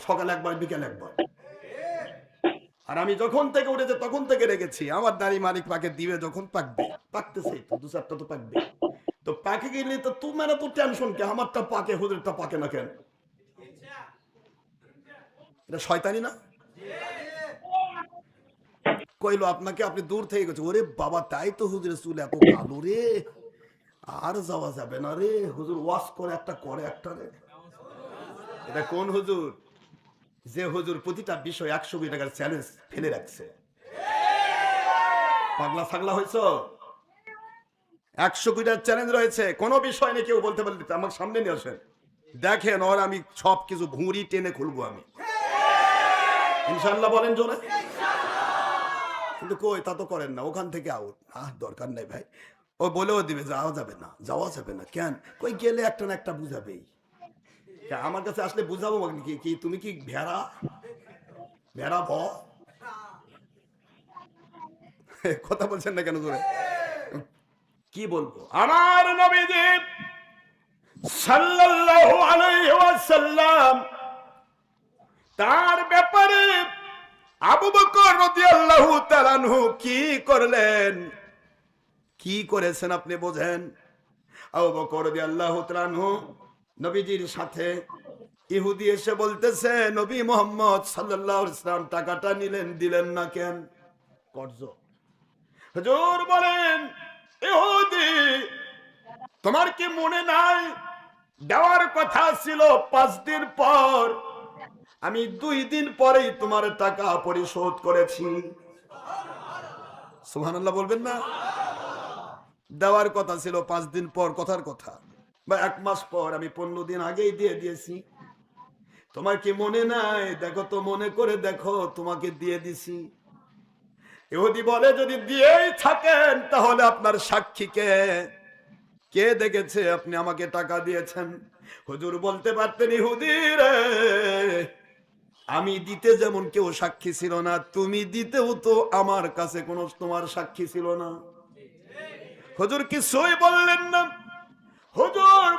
সকালে একবার বিকেল একবার। আর আমি যখন থেকে উঠেছে তখন থেকে রেখেছি আমার দাড়ি মালিক পাকে দিবে, যখন পাকবে পাকতেছে তো দু চারটা তো পাকবে, তো পাকে গেলে তো তোমার তো টেনশন কে, আমারটা পাকে হুজুরটা পাকে না কেন? এটা শয়তানি না? কইলো আপনাকে, আপনি দূর থেকে গেছে, ওরে বাবা তাই তো হুজুরের চুল এত কালো রে, আর যাওয়া যাবে না রে, হুজুর ওয়াশ করে একটা করে একটা রে। এটা কোন হুজুর? যে হুজুর প্রতিটা বিষয় 100 টাকার চ্যালেঞ্জ ফেলে রাখছে। পাগলা ছাগলা হয়েছ? 100 চ্যালেঞ্জ রয়েছে, কোন বিষয় নেই কেউ বলতে পারলে আমার সামনে নিয়ে আসেন, দেখেন ওর আমি সব কিছু ভুঁড়ি টেনে খুলবো আমি ইনশাল্লাহ। বলেন জোরে। কিন্তু কই তা তো করেন না, ওখান থেকে আউট। দরকার নাই ভাই, ও বলেও দিবে যাওয়া যাবে না, যাওয়া যাবে না কেন? কই গেলে একটা না একটা বুঝাবেই। আমার কাছে আসলে বুঝাবো কি কি তুমি কি ভেড়া? ভেড়া ভ কথা বলছেন না কেন জোরে? কি বলবো? আমার নবীজি সাল্লাল্লাহু আলাইহি ওয়াসাল্লাম তার ব্যাপারে আবু বকর রাদিয়াল্লাহু তাআলা আনহু কি করলেন, কি করেছেন আপনি বোঝেন? আবু বকর রাদিয়াল্লাহু তাআলা আনহু নবীজির সাথে ইহুদি এসে বলতেছে, নবী মুহাম্মদ সাল্লাল্লাহু আলাইহি ওয়াসাল্লাম টাকাটা নিলেন, দিলেন না কেন? কর্জ। হুজুর বলেন, ইহুদি তোমার কি মনে নাই দেওয়ার কথা ছিল 5 দিন পর, আমি 2 দিন পরেই তোমার টাকা পরিশোধ করেছি। সুবহানাল্লাহ বলবেন না? দেওয়ার কথা ছিল 5 দিন পর, কথার কথা, বা 1 মাস পর, আমি 15 দিন আগেই দিয়ে দিয়েছি। তোমার কি মনে নাই? দেখো তো, মনে করে দেখো, তোমাকে দিয়ে দিছি। ইহুদি বলে, যদি দিয়েই থাকেন তাহলে আপনার সাক্ষী কে? কে দেখেছে আপনি আমাকে টাকা দিয়েছেন? হুজুর বলতে পারতেন, ইহুদি রে, আমি দিতে যেমন কেউ সাক্ষী ছিল না, তুমি দিতেও তো আমার কাছে কোনো তোমার সাক্ষী ছিল না। হুজুর কিছুই বললেন না। হুজুর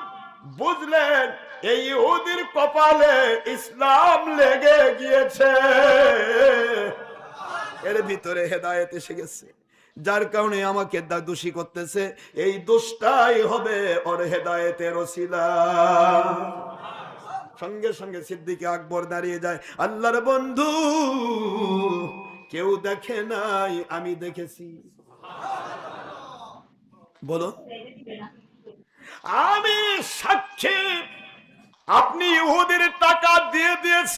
বুঝলেন এই ইহুদির কপালে ইসলাম লেগে গিয়েছে, এর ভিতরে হেদায়েত এসে গেছে, যার কারণে আমাকে দোষী করতেছে, এই দোষটাই হবে ওর হেদায়েতের ওসিলা। সঙ্গে সঙ্গে সিদ্দিক আকবর দাঁড়িয়ে যায়, আল্লাহর বন্ধু, কেউ দেখে নাই, আমি দেখেছি। বলো, আমি সাক্ষী, আপনি ইহুদির টাকা দিয়ে দিয়েছেন।